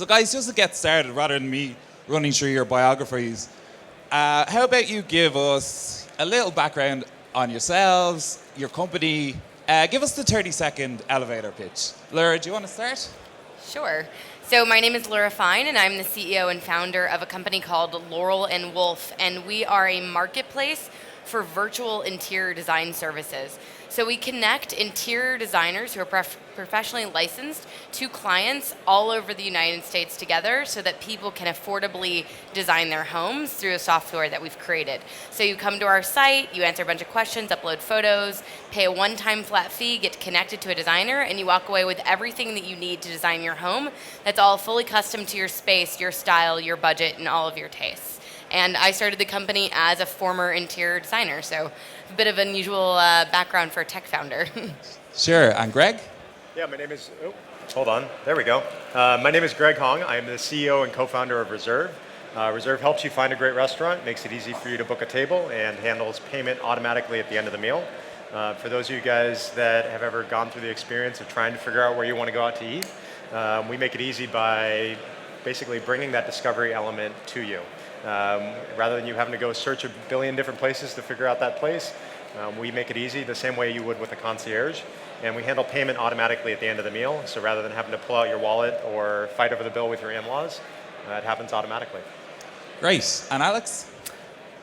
So guys, just to get started, rather than me running through your biographies, how about you give us a little background on yourselves, your company. Give us the 30-second elevator pitch. Leura, do you want to start? Sure. So my name is Leura Fine, and I'm the CEO and founder of a company called Laurel and Wolf, and we are a marketplace for virtual interior design services. So we connect interior designers who are professionally licensed to clients all over the United States together so that people can affordably design their homes through a software that we've created. So you come to our site, you answer a bunch of questions, upload photos, pay a one-time flat fee, get connected to a designer, and you walk away with everything that you need to design your home. That's all fully custom to your space, your style, your budget, and all of your tastes. And I started the company as a former interior designer, so a bit of an unusual background for a tech founder. Sure. And Greg? Yeah, my name is, hold on, there we go. My name is Greg Hong. I am the CEO and co-founder of Reserve. Reserve helps you find a great restaurant, makes it easy for you to book a table, and handles payment automatically at the end of the meal. For those of you guys that have ever gone through the experience of trying to figure out where you want to go out to eat, we make it easy by basically bringing that discovery element to you. Rather than you having to go search a billion different places to figure out that place, we make it easy the same way you would with a concierge, and we handle payment automatically at the end of the meal. So rather than having to pull out your wallet or fight over the bill with your in-laws, it happens automatically. Great. And Alex?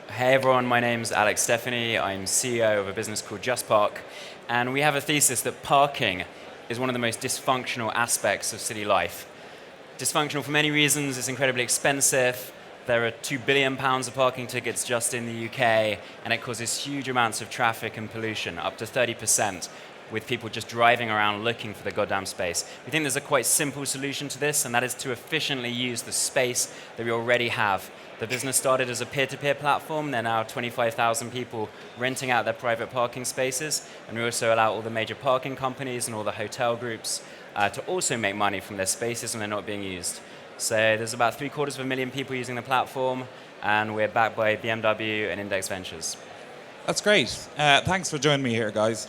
Hey everyone, my name's Alex Stephany. I'm CEO of a business called Just Park, and we have a thesis that parking is one of the most dysfunctional aspects of city life. Dysfunctional for many reasons. It's incredibly expensive. There are £2 billion of parking tickets just in the UK, and it causes huge amounts of traffic and pollution, up to 30%, with people just driving around looking for the goddamn space. We think there's a quite simple solution to this, and that is to efficiently use the space that we already have. The business started as a peer-to-peer platform. There are now 25,000 people renting out their private parking spaces, and we also allow all the major parking companies and all the hotel groups to also make money from their spaces when they're not being used. So there's about 750,000 people using the platform, and we're backed by BMW and Index Ventures. That's great. Thanks for joining me here, guys.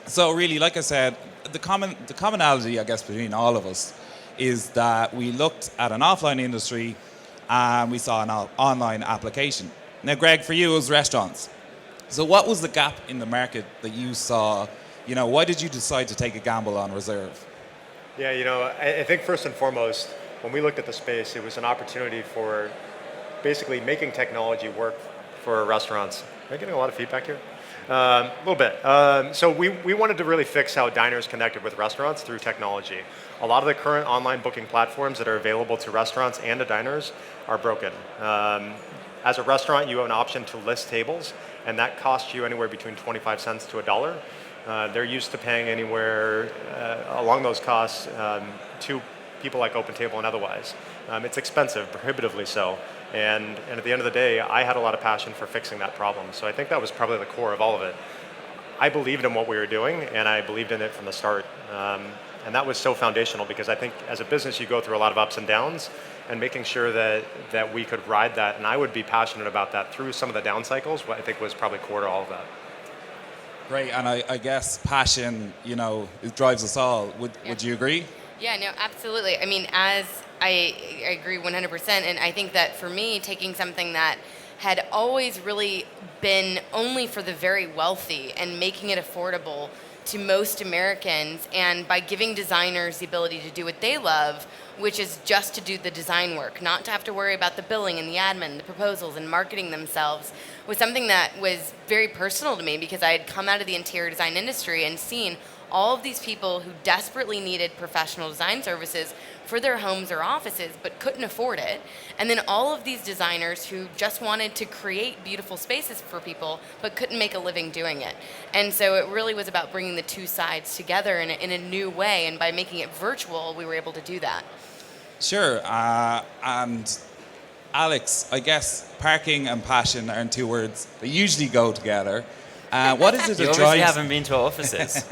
So really, like I said, the commonality, I guess, between all of us is that we looked at an offline industry and we saw an online application. Now, Greg, for you, it was restaurants. So what was the gap in the market that you saw? You know, why did you decide to take a gamble on Reserve? Yeah, I think first and foremost, when we looked at the space, it was an opportunity for basically making technology work for restaurants. Am I getting a lot of feedback here? A little bit. So we wanted to really fix how diners connected with restaurants through technology. A lot of the current online booking platforms that are available to restaurants and to diners are broken. As a restaurant, you have an option to list tables, and that costs you anywhere between 25 cents to $1. They're used to paying anywhere along those costs to people like OpenTable and otherwise. It's expensive, prohibitively so. And at the end of the day, I had a lot of passion for fixing that problem. So I think that was probably the core of all of it. I believed in what we were doing, and I believed in it from the start. And that was so foundational because I think as a business, you go through a lot of ups and downs, and making sure that we could ride that, and I would be passionate about that through some of the down cycles, what I think was probably core to all of that. Great, and I guess passion, it drives us all. Would you agree? Yeah, no, absolutely. I mean, I agree 100%, and I think that for me, taking something that had always really been only for the very wealthy and making it affordable to most Americans, and by giving designers the ability to do what they love, which is just to do the design work, not to have to worry about the billing and the admin, the proposals and marketing themselves, was something that was very personal to me because I had come out of the interior design industry and seen all of these people who desperately needed professional design services for their homes or offices but couldn't afford it. And then all of these designers who just wanted to create beautiful spaces for people but couldn't make a living doing it. And so it really was about bringing the two sides together in a new way. And by making it virtual, we were able to do that. Sure. And Alex, I guess parking and passion aren't two words that usually go together. What is it that you drives? obviously haven't been to our offices.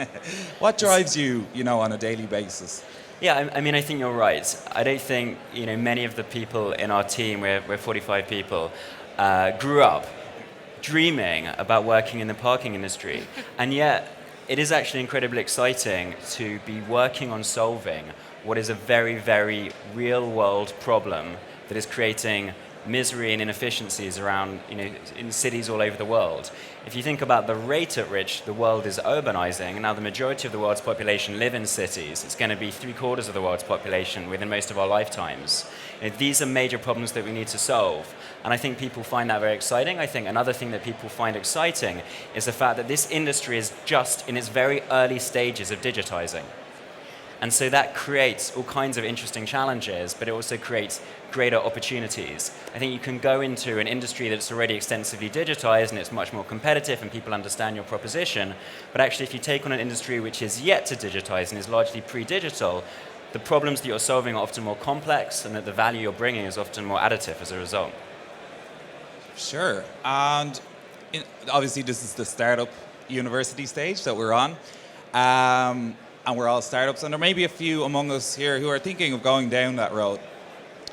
What drives you, on a daily basis? Yeah, I mean, I think you're right. I don't think, many of the people in our team, we're 45 people, grew up dreaming about working in the parking industry. And yet, it is actually incredibly exciting to be working on solving what is a very, very real-world problem that is creating misery and inefficiencies around, in cities all over the world. If you think about the rate at which the world is urbanizing, and now the majority of the world's population live in cities, it's going to be 3/4 of the world's population within most of our lifetimes. These are major problems that we need to solve. And I think people find that very exciting. I think another thing that people find exciting is the fact that this industry is just in its very early stages of digitizing. And so that creates all kinds of interesting challenges, but it also creates greater opportunities. I think you can go into an industry that's already extensively digitized and it's much more competitive and people understand your proposition. But actually, if you take on an industry which is yet to digitize and is largely pre-digital, the problems that you're solving are often more complex and that the value you're bringing is often more additive as a result. Sure. And obviously, this is the startup university stage that we're on. And we're all startups, and there may be a few among us here who are thinking of going down that road.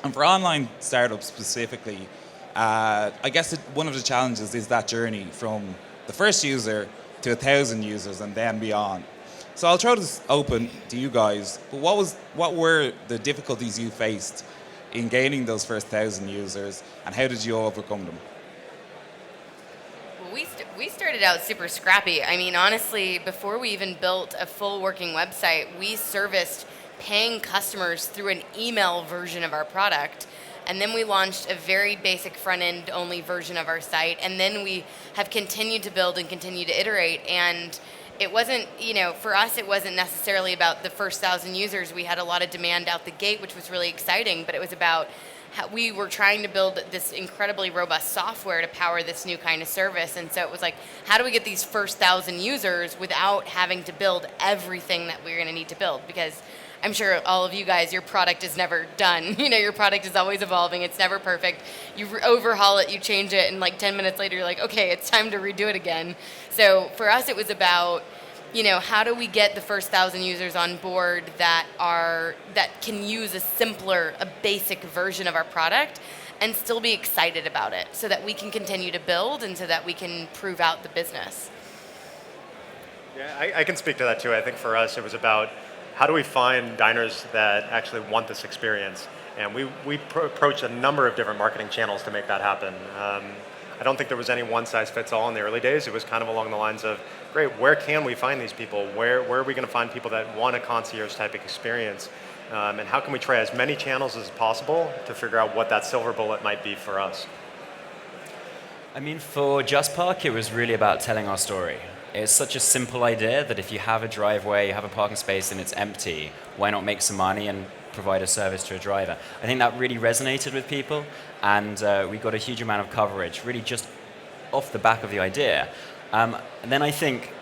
And for online startups specifically, I guess one of the challenges is that journey from the first user to 1,000 users and then beyond. So I'll throw this open to you guys, but what were the difficulties you faced in gaining those first 1,000 users, and how did you overcome them? We started out super scrappy. I mean, honestly, before we even built a full working website, we serviced paying customers through an email version of our product. And then we launched a very basic front-end only version of our site. And then we have continued to build and continue to iterate. And it wasn't, for us, it wasn't necessarily about the first 1,000 users. We had a lot of demand out the gate, which was really exciting, but it was about we were trying to build this incredibly robust software to power this new kind of service. And so it was like, how do we get these first 1,000 users without having to build everything that we're going to need to build? Because I'm sure all of you guys, your product is never done. Your product is always evolving. It's never perfect. You overhaul it, you change it, and like 10 minutes later, you're like, okay, it's time to redo it again. So for us, it was about, how do we get the first 1,000 users on board that can use a basic version of our product and still be excited about it, so that we can continue to build and so that we can prove out the business. Yeah, I can speak to that too. I think for us, it was about how do we find diners that actually want this experience, and we approached a number of different marketing channels to make that happen. I don't think there was any one-size-fits-all in the early days. It was kind of along the lines of, great, where can we find these people? Where are we going to find people that want a concierge type of experience? And how can we try as many channels as possible to figure out what that silver bullet might be for us? I mean, for Just Park, it was really about telling our story. It's such a simple idea that if you have a driveway, you have a parking space and it's empty, why not make some money and provide a service to a driver? I think that really resonated with people, and we got a huge amount of coverage, really just off the back of the idea. And then I think,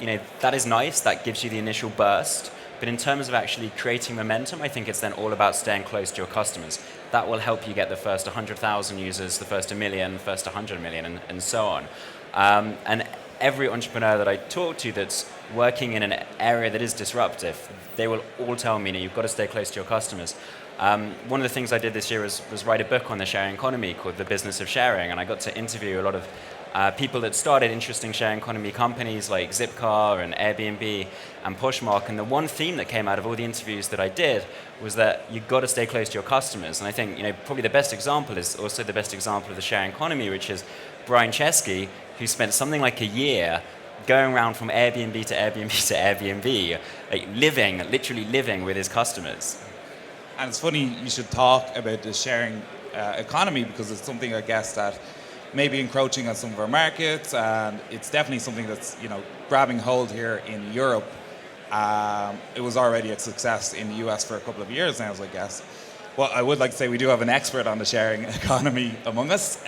that is nice, that gives you the initial burst, but in terms of actually creating momentum, I think it's then all about staying close to your customers. That will help you get the first 100,000 users, the first 1 million, first 100 million, and so on. And every entrepreneur that I talk to that's working in an area that is disruptive, they will all tell me, you've got to stay close to your customers. One of the things I did this year was write a book on the sharing economy called The Business of Sharing, and I got to interview a lot of people that started interesting sharing economy companies like Zipcar and Airbnb and Poshmark. And the one theme that came out of all the interviews that I did was that you've got to stay close to your customers. And I think probably the best example is also the best example of the sharing economy, which is Brian Chesky, who spent something like a year going around from Airbnb to Airbnb to Airbnb, literally living with his customers. And it's funny you should talk about the sharing economy, because it's something, I guess, that may be encroaching on some of our markets, and it's definitely something that's grabbing hold here in Europe. It was already a success in the US for a couple of years now, I guess. Well, I would like to say we do have an expert on the sharing economy among us.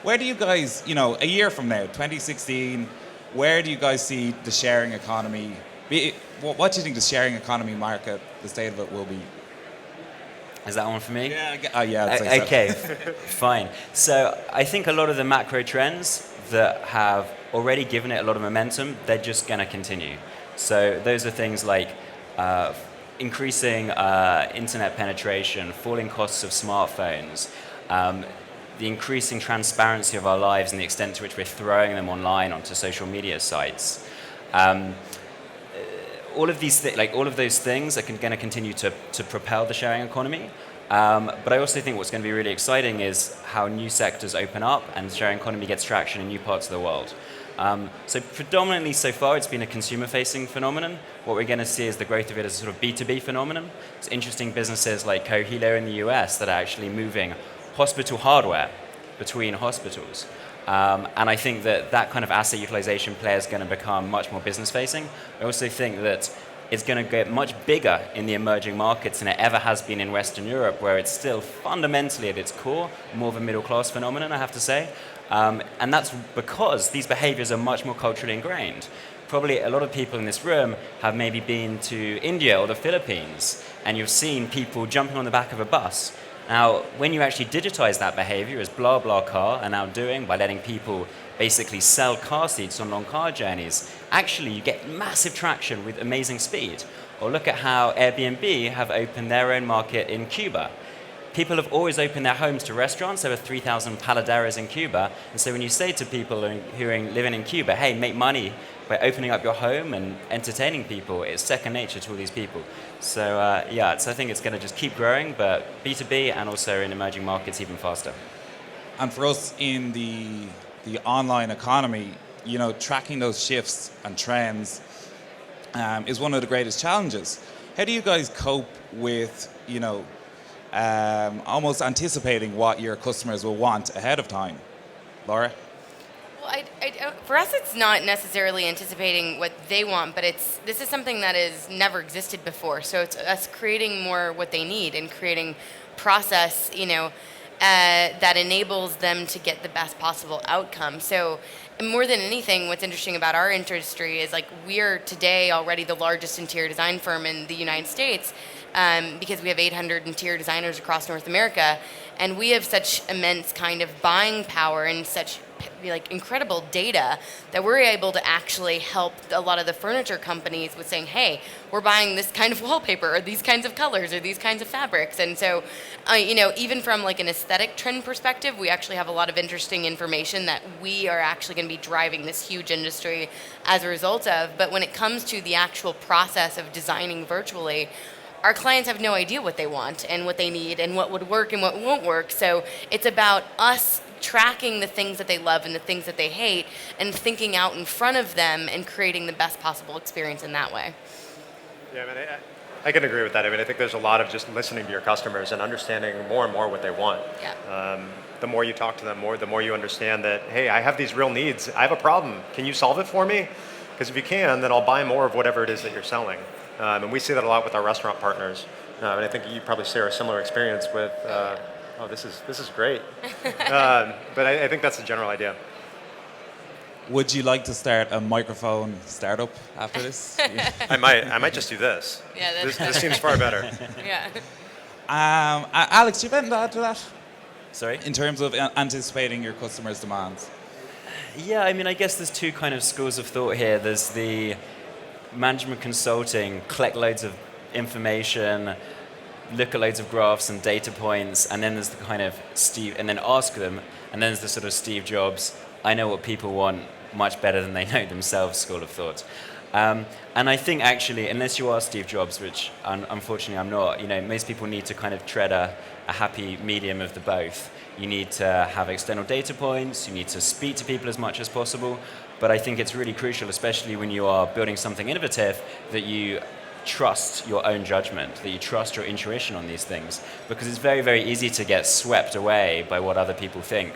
Where do you guys, a year from now, 2016, where do you guys see the sharing economy? What do you think the sharing economy market, the state of it, will be? Is that one for me? Yeah. I'd say so. Okay, fine. So I think a lot of the macro trends that have already given it a lot of momentum, they're just going to continue. So those are things like increasing internet penetration, falling costs of smartphones, the increasing transparency of our lives and the extent to which we're throwing them online onto social media sites. all of these all of those things are going to continue to propel the sharing economy. But I also think what's going to be really exciting is how new sectors open up and the sharing economy gets traction in new parts of the world. So predominantly so far it's been a consumer-facing phenomenon. What we're going to see is the growth of it as a sort of B2B phenomenon. It's interesting businesses like Cohilo in the US that are actually moving hospital hardware between hospitals. And I think that kind of asset utilization play is going to become much more business-facing. I also think that it's going to get much bigger in the emerging markets than it ever has been in Western Europe, where it's still fundamentally at its core more of a middle-class phenomenon, I have to say. And that's because these behaviors are much more culturally ingrained. Probably a lot of people in this room have maybe been to India or the Philippines, and you've seen people jumping on the back of a bus. Now, when you actually digitize that behavior, as BlaBlaCar are now doing by letting people basically sell car seats on long car journeys, actually you get massive traction with amazing speed. Or look at how Airbnb have opened their own market in Cuba. People have always opened their homes to restaurants. There are 3,000 paladeras in Cuba. And so when you say to people who are living in Cuba, hey, make money by opening up your home and entertaining people, it's second nature to all these people. So so I think it's going to just keep growing, but B2B and also in emerging markets even faster. And for us in the online economy, tracking those shifts and trends is one of the greatest challenges. How do you guys cope with, almost anticipating what your customers will want ahead of time? Laura? Well, for us, it's not necessarily anticipating what they want, but this is something that has never existed before. So it's us creating more what they need and creating process, that enables them to get the best possible outcome. So more than anything, what's interesting about our industry is we are today already the largest interior design firm in the United States because we have 800 interior designers across North America, and we have such immense kind of buying power and such incredible data that we're able to actually help a lot of the furniture companies with saying, hey, we're buying this kind of wallpaper or these kinds of colors or these kinds of fabrics. And so, even from an aesthetic trend perspective, we actually have a lot of interesting information that we are actually going to be driving this huge industry as a result of. But when it comes to the actual process of designing virtually, our clients have no idea what they want and what they need and what would work and what won't work. So it's about us tracking the things that they love and the things that they hate and thinking out in front of them and creating the best possible experience in that way. Yeah, I can agree with that. I think there's a lot of just listening to your customers and understanding more and more what they want. Yeah. The more you talk to them, the more you understand that, hey, I have these real needs. I have a problem. Can you solve it for me? Because if you can, then I'll buy more of whatever it is that you're selling. And we see that a lot with our restaurant partners. And I think you probably share a similar experience with, this is great. But I think that's the general idea. Would you like to start a microphone startup after this? I might just do this. Yeah, this seems far better. Yeah. Alex, do you have anything to add to that? Sorry? In terms of anticipating your customers' demands? Yeah, I guess there's two kind of schools of thought here. There's the management consulting, collect loads of information, look at loads of graphs and data points, and then there's the kind of and then ask them, and then there's the sort of Steve Jobs, I know what people want much better than they know themselves school of thought. And I think actually, unless you are Steve Jobs, which unfortunately I'm not, most people need to kind of tread a happy medium of the both. You need to have external data points, you need to speak to people as much as possible, but I think it's really crucial, especially when you are building something innovative, that you trust your own judgment, that you trust your intuition on these things, because it's very, very easy to get swept away by what other people think.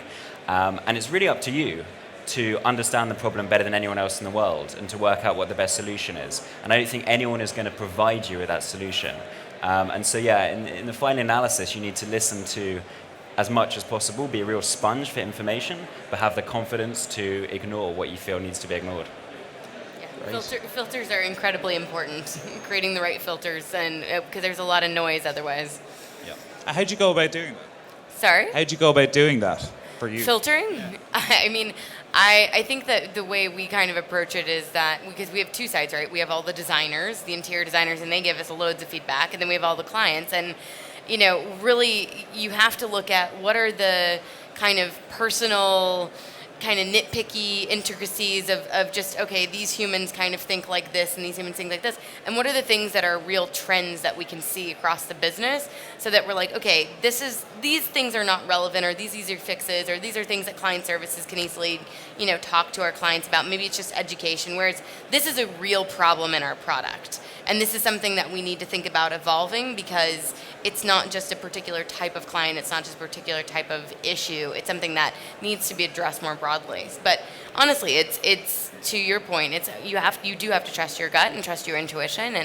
And it's really up to you to understand the problem better than anyone else in the world and to work out what the best solution is. And I don't think anyone is going to provide you with that solution. And so, in the final analysis, you need to listen to as much as possible, be a real sponge for information, but have the confidence to ignore what you feel needs to be ignored. Yeah. Filters are incredibly important, creating the right filters, and because there's a lot of noise otherwise. Yeah. How'd you go about doing that? Sorry? How'd you go about doing that for you? Filtering? Yeah. I think that the way we kind of approach it is that, because we have two sides, right? We have all the designers, the interior designers, and they give us loads of feedback, and then we have all the clients, and really you have to look at what are the kind of personal kind of nitpicky intricacies of just, okay, these humans kind of think like this and these humans think like this, and what are the things that are real trends that we can see across the business, so that we're like, okay, these things are not relevant, or these easy fixes, or these are things that client services can easily, talk to our clients about. Maybe it's just education, whereas this is a real problem in our product. And this is something that we need to think about evolving, because it's not just a particular type of client, it's not just a particular type of issue, it's something that needs to be addressed more broadly. But honestly, it's to your point, you do have to trust your gut and trust your intuition,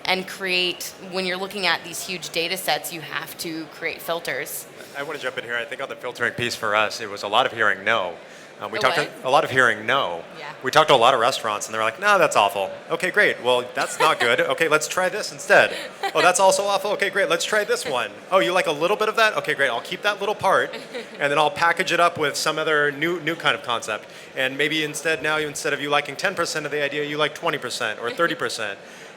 and create, when you're looking at these huge data sets, you have to create filters. I want to jump in here. I think on the filtering piece for us, it was a lot of hearing no. We A talked what? a lot of hearing no. Yeah. We talked to a lot of restaurants, and they're like, "No, that's awful." Okay, great. Well, that's not good. Okay, let's try this instead. Oh, that's also awful. Okay, great. Let's try this one. Oh, you like a little bit of that? Okay, great. I'll keep that little part, and then I'll package it up with some other new kind of concept. And maybe instead of you liking 10% of the idea, you like 20% or 30%.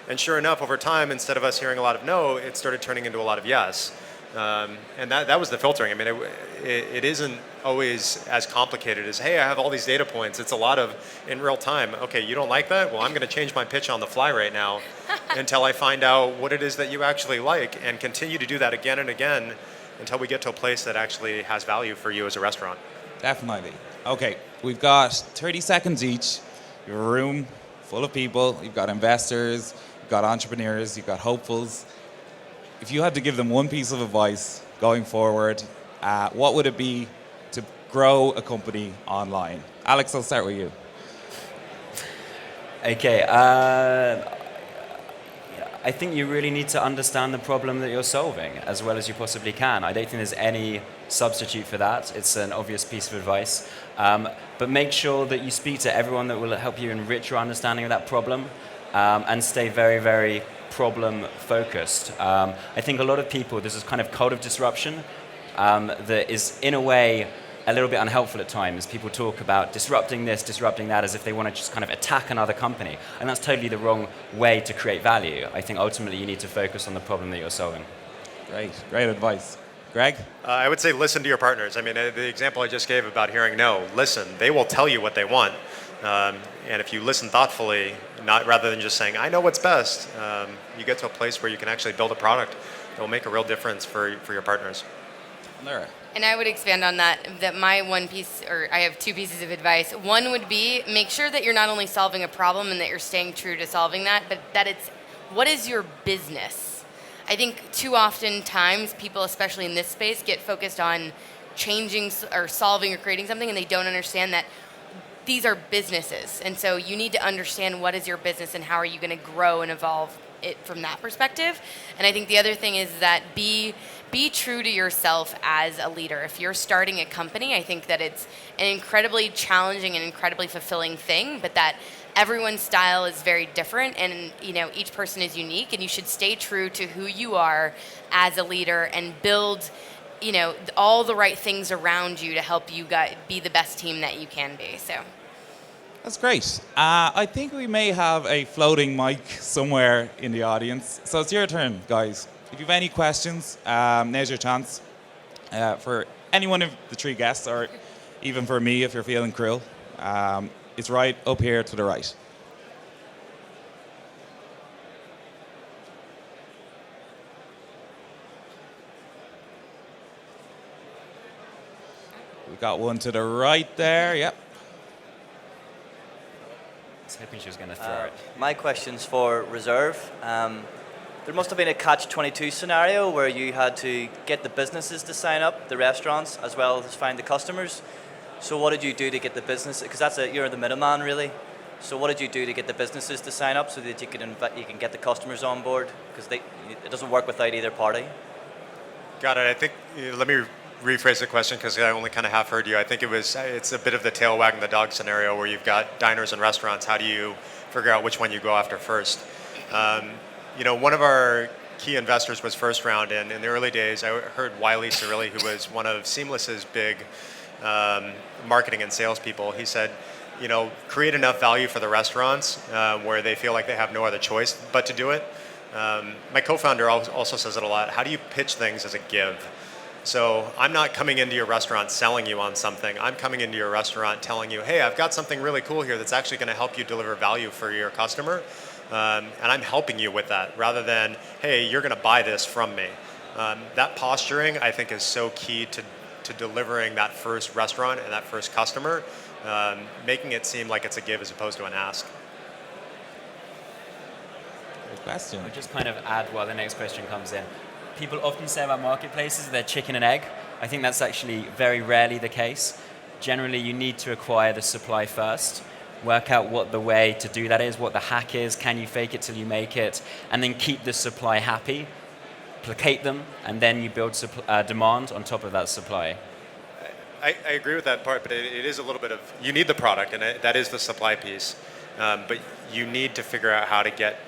And sure enough, over time, instead of us hearing a lot of no, it started turning into a lot of yes. And that was the filtering. I mean, it isn't always as complicated as, hey, I have all these data points. It's a lot of in real time. Okay, you don't like that? Well, I'm going to change my pitch on the fly right now until I find out what it is that you actually like, and continue to do that again and again until we get to a place that actually has value for you as a restaurant. Definitely. Okay, we've got 30 seconds each. You have a room full of people. You've got investors, you've got entrepreneurs, you've got hopefuls. If you had to give them one piece of advice going forward, what would it be to grow a company online? Alex, I'll start with you. Okay. I think you really need to understand the problem that you're solving as well as you possibly can. I don't think there's any substitute for that. It's an obvious piece of advice. But make sure that you speak to everyone that will help you enrich your understanding of that problem, and stay very, very problem focused. I think a lot of people, there's this kind of cult of disruption that is in a way a little bit unhelpful at times. People talk about disrupting this, disrupting that, as if they want to just kind of attack another company. And that's totally the wrong way to create value. I think ultimately you need to focus on the problem that you're solving. Great advice. Greg? I would say listen to your partners. I mean, the example I just gave about hearing no, listen. They will tell you what they want. And if you listen thoughtfully, rather than just saying, I know what's best, you get to a place where you can actually build a product that will make a real difference for your partners. Leura. And I would expand on that my one piece, or I have two pieces of advice. One would be, make sure that you're not only solving a problem and that you're staying true to solving that, but that it's, what is your business? I think too often times people, especially in this space, get focused on changing or solving or creating something, and they don't understand that these are businesses. And so you need to understand what is your business and how are you going to grow and evolve it from that perspective. And I think the other thing is that be true to yourself as a leader. If you're starting a company, I think that it's an incredibly challenging and incredibly fulfilling thing, but that everyone's style is very different, and each person is unique, and you should stay true to who you are as a leader and build all the right things around you to help you be the best team that you can be. So That's great. I think we may have a floating mic somewhere in the audience. So it's your turn, guys. If you have any questions, now's your chance. For any one of the three guests, or even for me if you're feeling cruel, it's right up here to the right. We got one to the right there, yep. I was hoping she was going to throw it. My question's for Reserve. There must have been a catch-22 scenario where you had to get the businesses to sign up, the restaurants, as well as find the customers. So what did you do to get the business? Because you're the middleman, really. So what did you do to get the businesses to sign up so that you can get the customers on board? Because it doesn't work without either party. Got it. I think, let me rephrase the question because I only kind of half heard you. I think it's a bit of the tail wagging the dog scenario where you've got diners and restaurants. How do you figure out which one you go after first? One of our key investors was First Round, and in the early days, I heard Wiley Cirilli, who was one of Seamless's big marketing and sales people. He said, create enough value for the restaurants where they feel like they have no other choice but to do it. My co-founder also says it a lot. How do you pitch things as a give? So I'm not coming into your restaurant selling you on something. I'm coming into your restaurant telling you, hey, I've got something really cool here that's actually going to help you deliver value for your customer. And I'm helping you with that rather than, hey, you're going to buy this from me. That posturing, I think, is so key to delivering that first restaurant and that first customer, making it seem like it's a give as opposed to an ask. Good question. I'll just kind of add while the next question comes in. People often say about marketplaces they're chicken and egg. I think that's actually very rarely the case. Generally, you need to acquire the supply first, work out what the way to do that is, what the hack is, can you fake it till you make it, and then keep the supply happy, placate them, and then you build demand on top of that supply. I agree with that part, but it is a little bit of, you need the product, and that is the supply piece, but you need to figure out how to get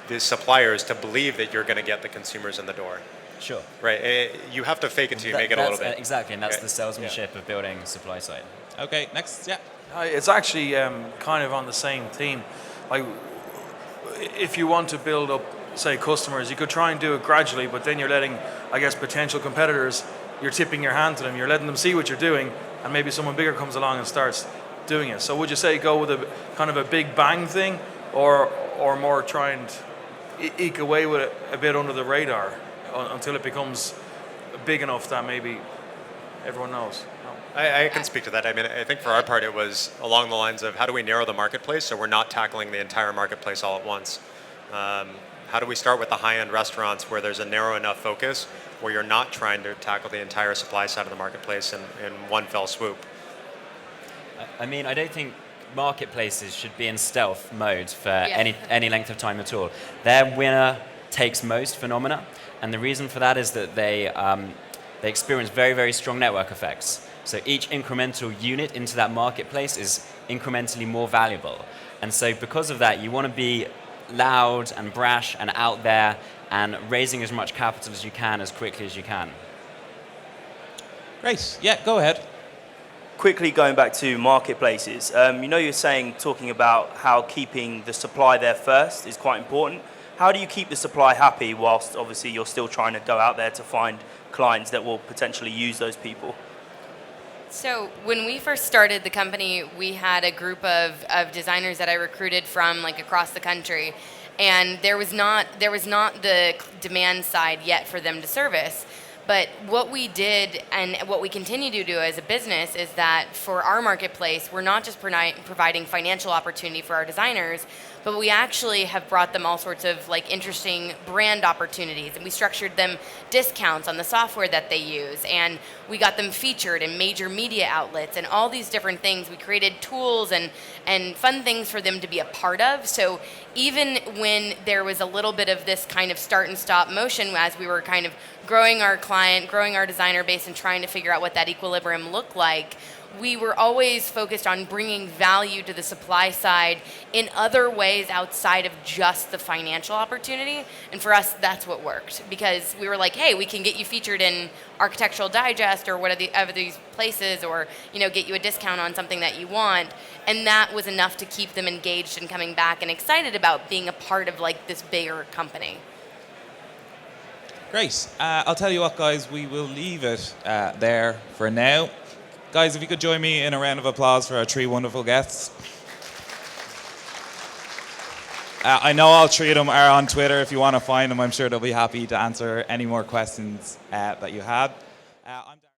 the suppliers to believe that you're going to get the consumers in the door. Sure. Right. You have to fake it till you make it a little bit. Exactly, and that's Okay. the salesmanship of building supply side. Okay, next, yeah. It's actually kind of on the same theme. Like, if you want to build up, say, customers, you could try and do it gradually, but then you're letting, I guess, potential competitors, you're tipping your hand to them, you're letting them see what you're doing, and maybe someone bigger comes along and starts doing it. So would you say go with a kind of a big bang thing, or more try and eke away with it a bit under the radar until it becomes big enough that maybe everyone knows? I can speak to that. I mean, I think for our part, it was along the lines of how do we narrow the marketplace so we're not tackling the entire marketplace all at once? How do we start with the high-end restaurants where there's a narrow enough focus where you're not trying to tackle the entire supply side of the marketplace in one fell swoop? I mean, I don't think marketplaces should be in stealth mode for any length of time at all. Their winner takes most phenomena, and the reason for that is that they experience very, very strong network effects. So each incremental unit into that marketplace is incrementally more valuable. And so because of that, you want to be loud and brash and out there and raising as much capital as you can as quickly as you can. Great, yeah, go ahead. Quickly going back to marketplaces, you're saying, talking about how keeping the supply there first is quite important. How do you keep the supply happy whilst obviously you're still trying to go out there to find clients that will potentially use those people? So when we first started the company, we had a group of designers that I recruited from like across the country, and there was not the demand side yet for them to service. But what we did and what we continue to do as a business is that for our marketplace, we're not just providing financial opportunity for our designers, but we actually have brought them all sorts of like interesting brand opportunities, and we structured them discounts on the software that they use, and we got them featured in major media outlets and all these different things. We created tools and fun things for them to be a part of. So even when there was a little bit of this kind of start and stop motion as we were kind of growing our client, growing our designer base, and trying to figure out what that equilibrium looked like, we were always focused on bringing value to the supply side in other ways outside of just the financial opportunity. And for us, that's what worked, because we were like, hey, we can get you featured in Architectural Digest or whatever these places, or get you a discount on something that you want. And that was enough to keep them engaged and coming back and excited about being a part of like this bigger company. Great. I'll tell you what, guys, we will leave it there for now. Guys, if you could join me in a round of applause for our three wonderful guests. I know all three of them are on Twitter. If you want to find them, I'm sure they'll be happy to answer any more questions that you had.